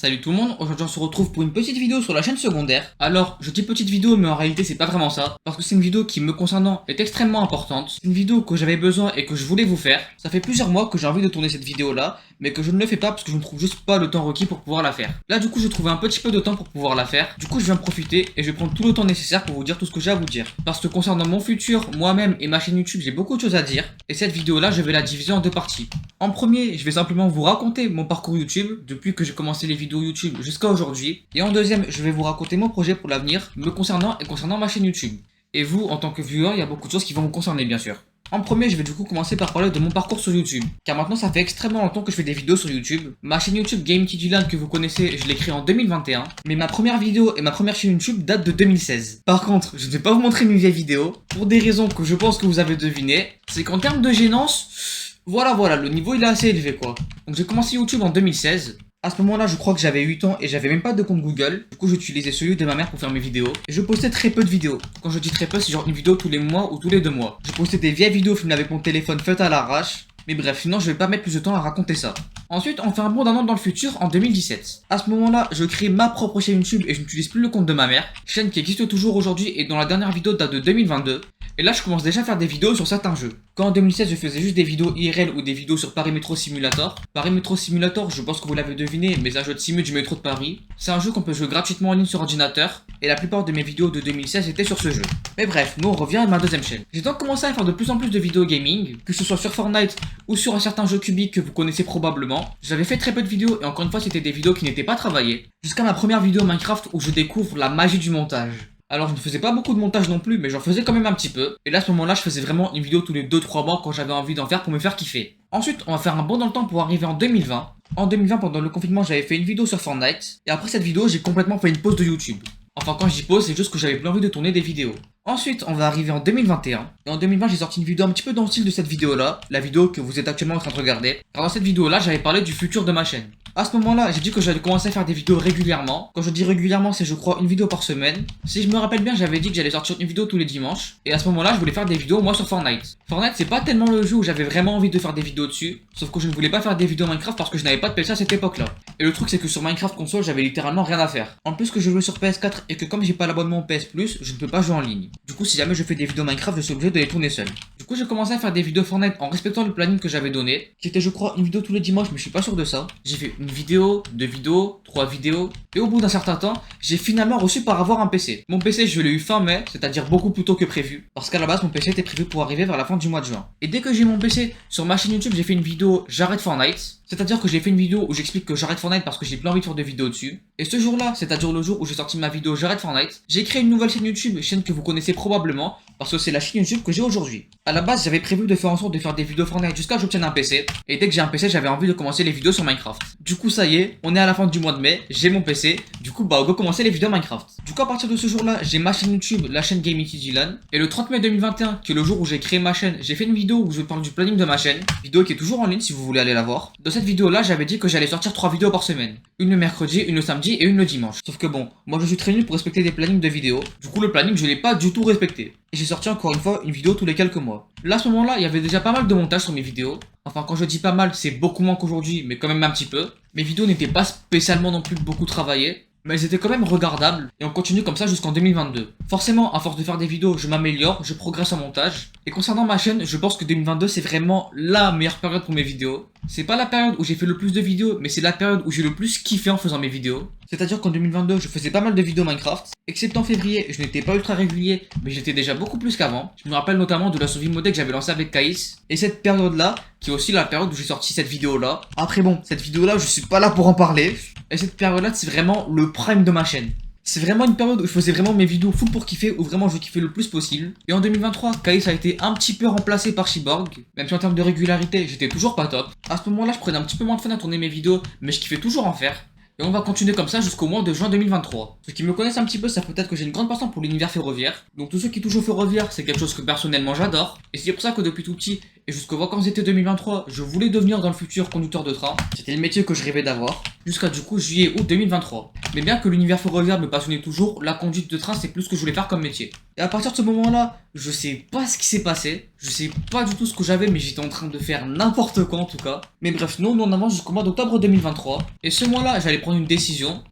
Salut tout le monde, aujourd'hui on se retrouve pour une petite vidéo sur la chaîne secondaire. Alors, je dis petite vidéo mais en réalité c'est pas vraiment ça, parce que c'est une vidéo qui me concernant est extrêmement importante. C'est une vidéo que j'avais besoin et que je voulais vous faire. Ça fait plusieurs mois que j'ai envie de tourner cette vidéo là, mais que je ne le fais pas parce que je ne trouve juste pas le temps requis pour pouvoir la faire. Là du coup j'ai trouvé un petit peu de temps pour pouvoir la faire, du coup je vais en profiter et je vais prendre tout le temps nécessaire pour vous dire tout ce que j'ai à vous dire. Parce que concernant mon futur, moi-même et ma chaîne YouTube j'ai beaucoup de choses à dire, et cette vidéo là je vais la diviser en deux parties. En premier, je vais simplement vous raconter mon parcours YouTube, depuis que j'ai commencé les vidéos YouTube jusqu'à aujourd'hui. Et en deuxième, je vais vous raconter mon projet pour l'avenir, me concernant et concernant ma chaîne YouTube. Et vous, en tant que viewer, il y a beaucoup de choses qui vont vous concerner bien sûr. En premier, je vais du coup commencer par parler de mon parcours sur YouTube. Car maintenant, ça fait extrêmement longtemps que je fais des vidéos sur YouTube. Ma chaîne YouTube GameTDLand que vous connaissez, je l'ai créée en 2021. Mais ma première vidéo et ma première chaîne YouTube datent de 2016. Par contre, je ne vais pas vous montrer mes vieilles vidéos. Pour des raisons que je pense que vous avez devinées. C'est qu'en termes de gênance... Voilà, le niveau il est assez élevé quoi. Donc j'ai commencé YouTube en 2016. À ce moment-là, je crois que j'avais 8 ans et j'avais même pas de compte Google. Du coup, j'utilisais celui de ma mère pour faire mes vidéos. Et je postais très peu de vidéos. Quand je dis très peu, c'est genre une vidéo tous les mois ou tous les 2 mois. Je postais des vieilles vidéos filmées avec mon téléphone faites à l'arrache. Mais bref, sinon je vais pas mettre plus de temps à raconter ça. Ensuite, on fait un bond d'un an dans le futur en 2017. À ce moment-là, je crée ma propre chaîne YouTube et je n'utilise plus le compte de ma mère. Chaîne qui existe toujours aujourd'hui et dont la dernière vidéo date de 2022. Et là, je commence déjà à faire des vidéos sur certains jeux. Quand en 2016, je faisais juste des vidéos IRL ou des vidéos sur Paris Metro Simulator. Paris Metro Simulator, je pense que vous l'avez deviné, mais c'est un jeu de simu du métro de Paris. C'est un jeu qu'on peut jouer gratuitement en ligne sur ordinateur. Et la plupart de mes vidéos de 2016 étaient sur ce jeu. Mais bref, nous on revient à ma deuxième chaîne. J'ai donc commencé à faire de plus en plus de vidéos gaming, que ce soit sur Fortnite ou sur un certain jeu cubique que vous connaissez probablement. J'avais fait très peu de vidéos et encore une fois, c'était des vidéos qui n'étaient pas travaillées. Jusqu'à ma première vidéo Minecraft où je découvre la magie du montage. Alors je ne faisais pas beaucoup de montage non plus, mais j'en faisais quand même un petit peu. Et là à ce moment-là, je faisais vraiment une vidéo tous les 2-3 mois quand j'avais envie d'en faire pour me faire kiffer. Ensuite, on va faire un bond dans le temps pour arriver en 2020. En 2020, pendant le confinement, j'avais fait une vidéo sur Fortnite. Et après cette vidéo, j'ai complètement fait une pause de YouTube. Enfin, quand je dis pause, c'est juste que j'avais plus envie de tourner des vidéos. Ensuite, on va arriver en 2021. Et en 2020, j'ai sorti une vidéo un petit peu dans le style de cette vidéo-là. La vidéo que vous êtes actuellement en train de regarder. Car dans cette vidéo-là, j'avais parlé du futur de ma chaîne. À ce moment-là, j'ai dit que j'allais commencer à faire des vidéos régulièrement. Quand je dis régulièrement, c'est je crois une vidéo par semaine. Si je me rappelle bien, j'avais dit que j'allais sortir une vidéo tous les dimanches. Et à ce moment-là, je voulais faire des vidéos moi sur Fortnite. Fortnite, c'est pas tellement le jeu où j'avais vraiment envie de faire des vidéos dessus. Sauf que je ne voulais pas faire des vidéos Minecraft parce que je n'avais pas de PC à cette époque-là. Et le truc, c'est que sur Minecraft console, j'avais littéralement rien à faire. En plus que je jouais sur PS4 et que comme j'ai pas l'abonnement PS Plus, je ne peux pas jouer en ligne. Du coup, si jamais je fais des vidéos Minecraft, je suis obligé de les tourner seul. Du coup, j'ai commencé à faire des vidéos Fortnite en respectant le planning que j'avais donné. C'était, je crois, une vidéo tous les dimanches, mais je suis pas sûr de ça. J'ai fait une vidéo, 2 vidéos, 3 vidéos. Et au bout d'un certain temps, j'ai finalement reçu par avoir un PC. Mon PC, je l'ai eu fin mai, c'est-à-dire beaucoup plus tôt que prévu. Parce qu'à la base, mon PC était prévu pour arriver vers la fin du mois de juin. Et dès que j'ai eu mon PC, sur ma chaîne YouTube, j'ai fait une vidéo J'arrête Fortnite. C'est-à-dire que j'ai fait une vidéo où j'explique que j'arrête Fortnite parce que j'ai plus envie de faire de vidéos dessus. Et ce jour-là, c'est-à-dire le jour où j'ai sorti ma vidéo J'arrête Fortnite, j'ai créé une nouvelle chaîne YouTube, chaîne que vous connaissez probablement, parce que c'est la chaîne YouTube que j'ai aujourd'hui. À la base, j'avais prévu de faire en sorte de faire des vidéos Fortnite jusqu'à ce que j'obtienne un PC. Et dès que j'ai un PC, j'avais envie de commencer les vidéos sur Minecraft. Du coup, ça y est, on est à la fin du mois de mai, j'ai mon PC. Du coup, on va commencer les vidéos Minecraft. Du coup, à partir de ce jour-là, j'ai ma chaîne YouTube, la chaîne GameTDLand. Et le 30 mai 2021, qui est le jour où j'ai créé ma chaîne, j'ai fait une vidéo où je parle du planning de ma chaîne. Vidéo qui est toujours en ligne si vous voulez aller la voir. Dans cette vidéo-là, j'avais dit que j'allais sortir 3 vidéos par semaine. Une le mercredi, une le samedi et une le dimanche. Sauf que bon, moi je suis très nul pour respecter des plannings de vidéos. Du coup, le planning, je l'ai pas du tout respecté. Et j'ai sorti encore une fois une vidéo tous les quelques mois. Là, à ce moment-là, il y avait déjà pas mal de montage sur mes vidéos. Enfin, quand je dis pas mal, c'est beaucoup moins qu'aujourd'hui, mais quand même un petit peu. Mes vidéos n'étaient pas spécialement non plus beaucoup travaillées, mais elles étaient quand même regardables, et on continue comme ça jusqu'en 2022. Forcément, à force de faire des vidéos, je m'améliore, je progresse en montage. Et concernant ma chaîne, je pense que 2022 c'est vraiment la meilleure période pour mes vidéos. C'est pas la période où j'ai fait le plus de vidéos, mais c'est la période où j'ai le plus kiffé en faisant mes vidéos. C'est-à-dire qu'en 2022, je faisais pas mal de vidéos Minecraft. Excepté en février, je n'étais pas ultra régulier, mais j'étais déjà beaucoup plus qu'avant. Je me rappelle notamment de la survie modée que j'avais lancée avec Kaïs. Et cette période-là, qui est aussi la période où j'ai sorti cette vidéo-là. Après bon, cette vidéo-là, je suis pas là pour en parler. Et cette période-là, c'est vraiment le prime de ma chaîne. C'est vraiment une période où je faisais vraiment mes vidéos full pour kiffer, où vraiment je kiffais le plus possible. Et en 2023, Kaïs a été un petit peu remplacé par Cyborg. Même si en termes de régularité, j'étais toujours pas top. À ce moment-là, je prenais un petit peu moins de fun à tourner mes vidéos, mais je kiffais toujours en faire. Et on va continuer comme ça jusqu'au mois de juin 2023. Ceux qui me connaissent un petit peu savent peut-être que j'ai une grande passion pour l'univers ferroviaire. Donc tous ceux qui touchent au ferroviaire, c'est quelque chose que personnellement j'adore. Et c'est pour ça que depuis tout petit, et jusqu'aux vacances d'été 2023, je voulais devenir dans le futur conducteur de train. C'était le métier que je rêvais d'avoir. Jusqu'à du coup juillet-août 2023. Mais bien que l'univers ferroviaire me passionnait toujours, la conduite de train c'est plus ce que je voulais faire comme métier. Et à partir de ce moment-là, je sais pas ce qui s'est passé, je sais pas du tout ce que j'avais, mais j'étais en train de faire n'importe quoi en tout cas. Mais bref, nous on avance jusqu'au mois d'octobre 2023, et ce mois-là j'allais prendre une décision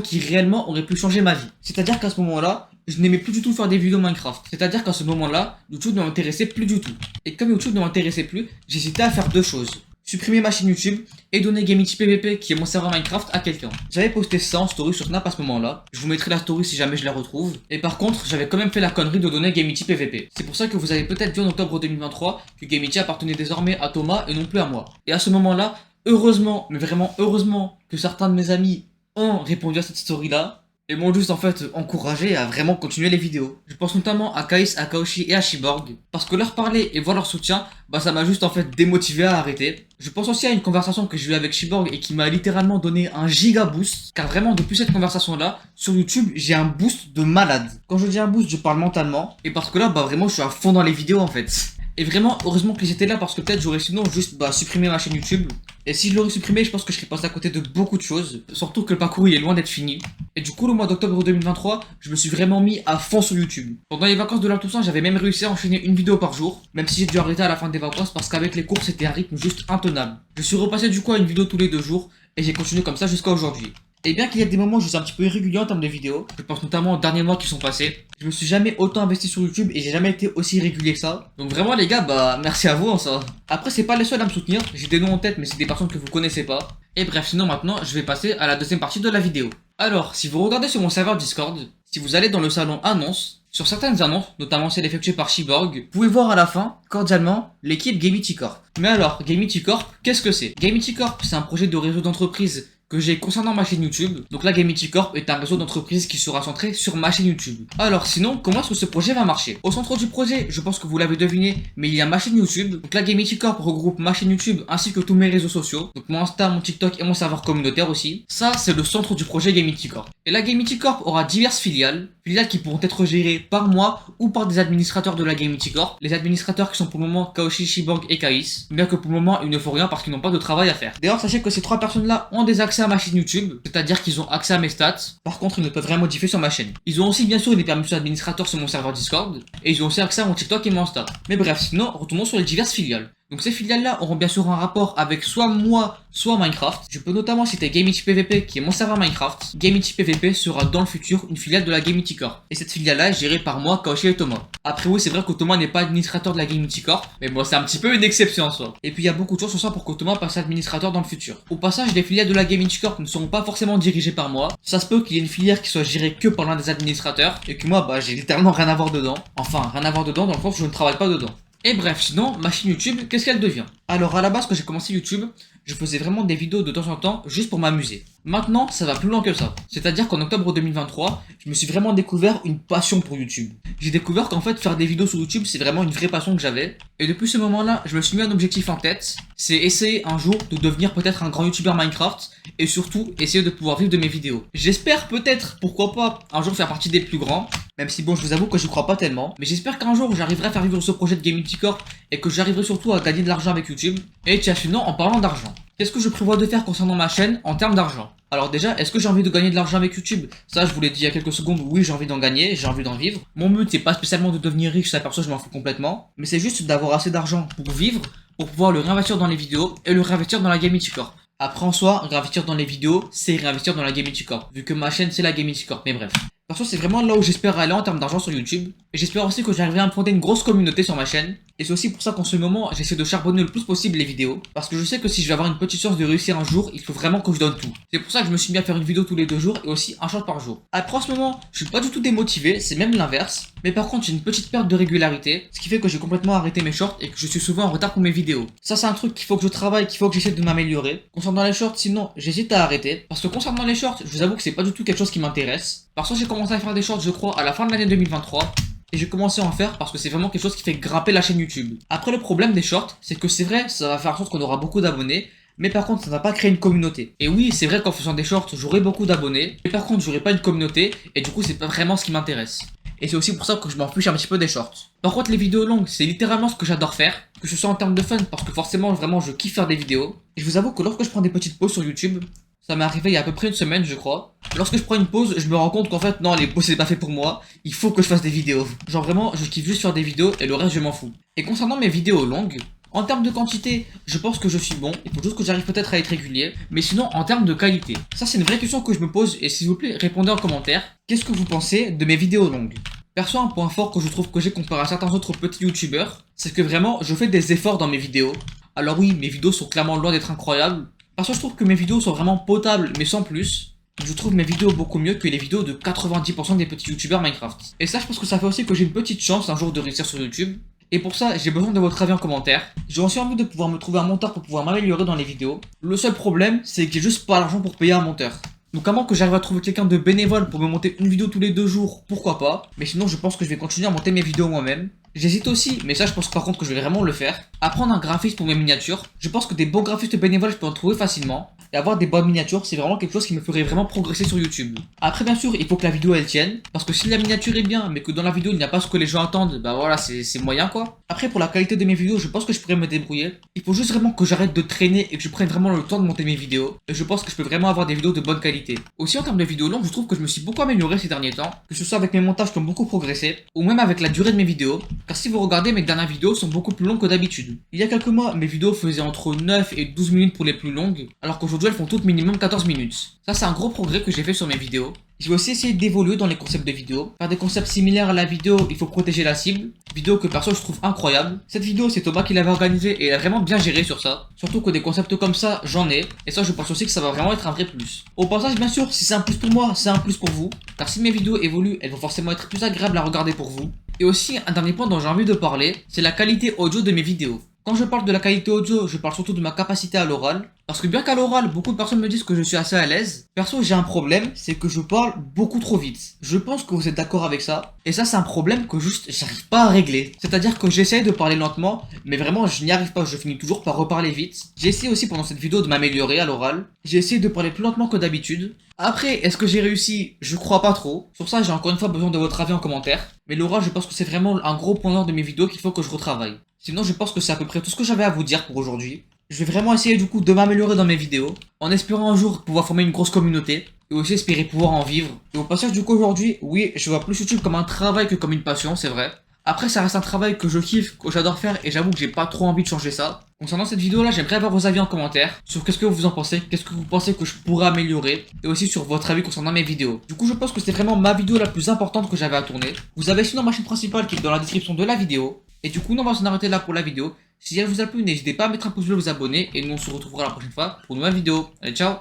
qui réellement aurait pu changer ma vie. C'est-à-dire qu'à ce moment-là, je n'aimais plus du tout faire des vidéos Minecraft. C'est-à-dire qu'à ce moment-là, YouTube ne m'intéressait plus du tout. Et comme YouTube ne m'intéressait plus, j'hésitais à faire deux choses. Supprimer ma chaîne YouTube et donner Gamity PVP, qui est mon serveur Minecraft, à quelqu'un. J'avais posté ça en story sur Snap à ce moment-là. Je vous mettrai la story si jamais je la retrouve. Et par contre, j'avais quand même fait la connerie de donner Gamity PVP. C'est pour ça que vous avez peut-être vu en octobre 2023 que Gamity appartenait désormais à Thomas et non plus à moi. Et à ce moment-là, heureusement, mais vraiment heureusement, que certains de mes amis ont répondu à cette story-là. Et m'ont juste en fait encouragé à vraiment continuer les vidéos. Je pense notamment à Kais, à Kaoshi et à Shiborg, parce que leur parler et voir leur soutien, bah ça m'a juste en fait démotivé à arrêter. Je pense aussi à une conversation que j'ai eue avec Shiborg et qui m'a littéralement donné un giga boost, car vraiment depuis cette conversation là, sur YouTube j'ai un boost de malade. Quand je dis un boost, je parle mentalement, et parce que là bah vraiment je suis à fond dans les vidéos en fait. Et vraiment, heureusement qu'ils étaient là parce que peut-être j'aurais sinon juste supprimé ma chaîne YouTube. Et si je l'aurais supprimé, je pense que je serais passé à côté de beaucoup de choses. Surtout que le parcours il est loin d'être fini. Et du coup, le mois d'octobre 2023, je me suis vraiment mis à fond sur YouTube. Pendant les vacances de la Toussaint, j'avais même réussi à enchaîner une vidéo par jour. Même si j'ai dû arrêter à la fin des vacances parce qu'avec les cours c'était un rythme juste intenable. Je suis repassé du coup à une vidéo tous les 2 jours. Et j'ai continué comme ça jusqu'à aujourd'hui. Et bien qu'il y a des moments où je suis un petit peu irrégulier en termes de vidéos, je pense notamment aux derniers mois qui sont passés, je me suis jamais autant investi sur YouTube et j'ai jamais été aussi régulier que ça. Donc vraiment les gars, bah merci à vous en ça. Après c'est pas les seuls à me soutenir, j'ai des noms en tête mais c'est des personnes que vous connaissez pas. Et bref, sinon maintenant je vais passer à la deuxième partie de la vidéo. Alors, si vous regardez sur mon serveur Discord, si vous allez dans le salon annonces, sur certaines annonces, notamment celles effectuées par Shiborg, vous pouvez voir à la fin, cordialement, l'équipe Gamity Corp. Mais alors, Gamity Corp, qu'est-ce que c'est? Gamity Corp, c'est un projet de réseau d'entreprise que j'ai concernant ma chaîne YouTube. Donc là, Gamity Corp est un réseau d'entreprises qui sera centré sur ma chaîne YouTube. Alors sinon, comment est-ce que ce projet va marcher? Au centre du projet, je pense que vous l'avez deviné, mais il y a ma chaîne YouTube. Donc là, Gamity Corp regroupe ma chaîne YouTube ainsi que tous mes réseaux sociaux. Donc mon Insta, mon TikTok et mon serveur communautaire aussi. Ça, c'est le centre du projet Gamity Corp. Et là, Gamity Corp aura diverses filiales qui pourront être gérées par moi ou par des administrateurs de la Gamity Corp. Les administrateurs qui sont pour le moment Kaoshi, Shiborg et Kais. Bien que pour le moment, ils ne font rien parce qu'ils n'ont pas de travail à faire. D'ailleurs, sachez que ces trois personnes-là ont des accès à ma chaîne YouTube, c'est-à-dire qu'ils ont accès à mes stats. Par contre, ils ne peuvent rien modifier sur ma chaîne. Ils ont aussi bien sûr des permissions d'administrateurs sur mon serveur Discord, et ils ont aussi accès à mon TikTok et mon Insta. Mais bref, sinon, retournons sur les diverses filiales. Donc ces filiales-là auront bien sûr un rapport avec soit moi, soit Minecraft. Je peux notamment citer Gamity PVP qui est mon serveur Minecraft. Gamity PVP sera dans le futur une filiale de la Gamity Corp. Et cette filiale-là est gérée par moi, Kaoshi et Thomas. Après oui, c'est vrai que Thomas n'est pas administrateur de la Gamity Corp, mais bon, c'est un petit peu une exception en soi. Et puis il y a beaucoup de choses sur ça pour que Thomas passe administrateur dans le futur. Au passage, les filiales de la Gamity Corp ne seront pas forcément dirigées par moi. Ça se peut qu'il y ait une filière qui soit gérée que par l'un des administrateurs, et que moi, j'ai littéralement rien à voir dedans. Enfin, rien à voir dedans dans le sens où je ne travaille pas dedans. Et bref, sinon, ma chaîne YouTube, qu'est-ce qu'elle devient? Alors à la base, quand j'ai commencé YouTube, je faisais vraiment des vidéos de temps en temps juste pour m'amuser. Maintenant, ça va plus loin que ça. C'est-à-dire qu'en octobre 2023, je me suis vraiment découvert une passion pour YouTube. J'ai découvert qu'en fait, faire des vidéos sur YouTube, c'est vraiment une vraie passion que j'avais. Et depuis ce moment-là, je me suis mis un objectif en tête. C'est essayer un jour de devenir peut-être un grand YouTuber Minecraft. Et surtout, essayer de pouvoir vivre de mes vidéos. J'espère peut-être, pourquoi pas, un jour faire partie des plus grands. Même si bon, je vous avoue que je crois pas tellement. Mais j'espère qu'un jour, j'arriverai à faire vivre ce projet de Gamity Corp. Et que j'arriverai surtout à gagner de l'argent avec YouTube. Et tiens, sinon, en parlant d'argent, qu'est-ce que je prévois de faire concernant ma chaîne en termes d'argent? Alors déjà, est-ce que j'ai envie de gagner de l'argent avec YouTube? Ça, je vous l'ai dit il y a quelques secondes, oui, j'ai envie d'en gagner, j'ai envie d'en vivre. Mon but, c'est pas spécialement de devenir riche, ça perso, je m'en fous complètement. Mais c'est juste d'avoir assez d'argent pour vivre, pour pouvoir le réinvestir dans les vidéos et le réinvestir dans la Gamity Corp. Après, en soi, réinvestir dans les vidéos, c'est réinvestir dans la Gamity Corp. Vu que ma chaîne, c'est la Gamity Corp, mais bref. Perso, c'est vraiment là où j'espère aller en termes d'argent sur YouTube. Et j'espère aussi que j'arriverai à me fonder une grosse communauté sur ma chaîne. Et c'est aussi pour ça qu'en ce moment, j'essaie de charbonner le plus possible les vidéos. Parce que je sais que si je vais avoir une petite chance de réussir un jour, il faut vraiment que je donne tout. C'est pour ça que je me suis mis à faire une vidéo tous les 2 jours et aussi un short par jour. Après, en ce moment, je suis pas du tout démotivé, c'est même l'inverse. Mais par contre, j'ai une petite perte de régularité, ce qui fait que j'ai complètement arrêté mes shorts et que je suis souvent en retard pour mes vidéos. Ça, c'est un truc qu'il faut que je travaille, qu'il faut que j'essaie de m'améliorer. Concernant les shorts, sinon, j'hésite à arrêter. Parce que concernant les shorts, je vous avoue que c'est pas du tout quelque chose qui m'intéresse. Parce que j'ai commencé à faire des shorts, je crois, à la fin de l'année 2023. Et j'ai commencé à en faire parce que c'est vraiment quelque chose qui fait grimper la chaîne YouTube. Après, le problème des shorts, c'est que c'est vrai, ça va faire en sorte qu'on aura beaucoup d'abonnés. Mais par contre, ça va pas créer une communauté. Et oui, c'est vrai qu'en faisant des shorts, j'aurai beaucoup d'abonnés. Mais par contre, j'aurai pas une communauté. Et du coup, c'est pas vraiment ce qui m'intéresse. Et c'est aussi pour ça que je m'en fiche un petit peu des shorts. Par contre, les vidéos longues, c'est littéralement ce que j'adore faire. Que ce soit en termes de fun, parce que forcément, vraiment, je kiffe faire des vidéos. Et je vous avoue que lorsque je prends des petites pauses sur YouTube, ça m'est arrivé il y a à peu près une semaine, je crois. Lorsque je prends une pause, je me rends compte qu'en fait non, les pauses c'est pas fait pour moi, il faut que je fasse des vidéos. Genre vraiment, je kiffe juste faire des vidéos et le reste je m'en fous. Et concernant mes vidéos longues, en termes de quantité, je pense que je suis bon, il faut juste que j'arrive peut-être à être régulier, mais sinon en termes de qualité, ça c'est une vraie question que je me pose et s'il vous plaît répondez en commentaire, qu'est-ce que vous pensez de mes vidéos longues? Perso, un point fort que je trouve que j'ai comparé à certains autres petits youtubeurs, c'est que vraiment je fais des efforts dans mes vidéos. Alors oui, mes vidéos sont clairement loin d'être incroyables, parce que je trouve que mes vidéos sont vraiment potables mais sans plus. Je trouve mes vidéos beaucoup mieux que les vidéos de 90% des petits youtubeurs Minecraft. Et ça je pense que ça fait aussi que j'ai une petite chance un jour de réussir sur YouTube. Et pour ça, j'ai besoin de votre avis en commentaire. J'ai aussi envie de pouvoir me trouver un monteur pour pouvoir m'améliorer dans les vidéos. Le seul problème, c'est que j'ai juste pas l'argent pour payer un monteur. Donc à moins que j'arrive à trouver quelqu'un de bénévole pour me monter une vidéo tous les 2 jours, pourquoi pas. Mais sinon, je pense que je vais continuer à monter mes vidéos moi-même. J'hésite aussi, mais ça je pense par contre que je vais vraiment le faire, à prendre un graphiste pour mes miniatures. Je pense que des bons graphistes bénévoles je peux en trouver facilement. Et avoir des bonnes miniatures, c'est vraiment quelque chose qui me ferait vraiment progresser sur YouTube. Après bien sûr, il faut que la vidéo elle tienne, parce que si la miniature est bien, mais que dans la vidéo il n'y a pas ce que les gens attendent, bah voilà, c'est moyen quoi. Après pour la qualité de mes vidéos, je pense que je pourrais me débrouiller. Il faut juste vraiment que j'arrête de traîner et que je prenne vraiment le temps de monter mes vidéos. Et je pense que je peux vraiment avoir des vidéos de bonne qualité. Aussi en termes de vidéos longues, je trouve que je me suis beaucoup amélioré ces derniers temps, que ce soit avec mes montages qui ont beaucoup progressé, ou même avec la durée de mes vidéos. Car si vous regardez, mes dernières vidéos sont beaucoup plus longues que d'habitude. Il y a quelques mois, mes vidéos faisaient entre 9 et 12 minutes pour les plus longues, alors qu'aujourd'hui elles font toutes minimum 14 minutes. Ça c'est un gros progrès que j'ai fait sur mes vidéos. Je vais aussi essayer d'évoluer dans les concepts de vidéos, faire des concepts similaires à la vidéo il faut protéger la cible, vidéo que perso je trouve incroyable. Cette vidéo c'est Thomas qui l'avait organisée et il a vraiment bien géré sur ça. Surtout que des concepts comme ça j'en ai, et ça je pense aussi que ça va vraiment être un vrai plus. Au passage bien sûr, si c'est un plus pour moi, c'est un plus pour vous, car si mes vidéos évoluent, elles vont forcément être plus agréables à regarder pour vous. Et aussi un dernier point dont j'ai envie de parler, c'est la qualité audio de mes vidéos. Quand je parle de la qualité audio, je parle surtout de ma capacité à l'oral. Parce que bien qu'à l'oral, beaucoup de personnes me disent que je suis assez à l'aise. Perso, j'ai un problème, c'est que je parle beaucoup trop vite. Je pense que vous êtes d'accord avec ça. Et ça, c'est un problème que juste, j'arrive pas à régler. C'est-à-dire que j'essaye de parler lentement, mais vraiment, je n'y arrive pas. Je finis toujours par reparler vite. J'ai essayé aussi pendant cette vidéo de m'améliorer à l'oral. J'ai essayé de parler plus lentement que d'habitude. Après, est-ce que j'ai réussi? Je crois pas trop. Sur ça, j'ai encore une fois besoin de votre avis en commentaire. Mais l'oral, je pense que c'est vraiment un gros point noir de mes vidéos qu'il faut que je retravaille. Sinon, je pense que c'est à peu près tout ce que j'avais à vous dire pour aujourd'hui. Je vais vraiment essayer du coup de m'améliorer dans mes vidéos, en espérant un jour pouvoir former une grosse communauté, et aussi espérer pouvoir en vivre. Et au passage du coup aujourd'hui, oui, je vois plus YouTube comme un travail que comme une passion, c'est vrai. Après, ça reste un travail que je kiffe, que j'adore faire, et j'avoue que j'ai pas trop envie de changer ça. Concernant cette vidéo là, j'aimerais avoir vos avis en commentaire sur qu'est-ce que vous en pensez, qu'est-ce que vous pensez que je pourrais améliorer, et aussi sur votre avis concernant mes vidéos. Du coup, je pense que c'est vraiment ma vidéo la plus importante que j'avais à tourner. Vous avez sinon ma chaîne principale qui est dans la description de la vidéo. Et du coup, on va s'en arrêter là pour la vidéo. Si elle vous a plu, n'hésitez pas à mettre un pouce bleu, vous abonner, et nous on se retrouvera la prochaine fois pour une nouvelle vidéo. Allez, ciao!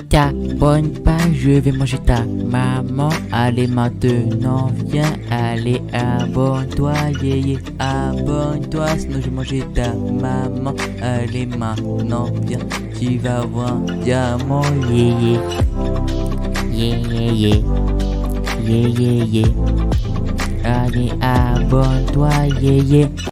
T'abonnes pas, je vais manger ta maman. Allez maintenant, viens, allez abonne-toi, yeah, abonne-toi, sinon je vais manger ta maman. Allez maintenant, viens, tu vas voir un diamant, yeah, yeah. Allez abonne-toi, yeah.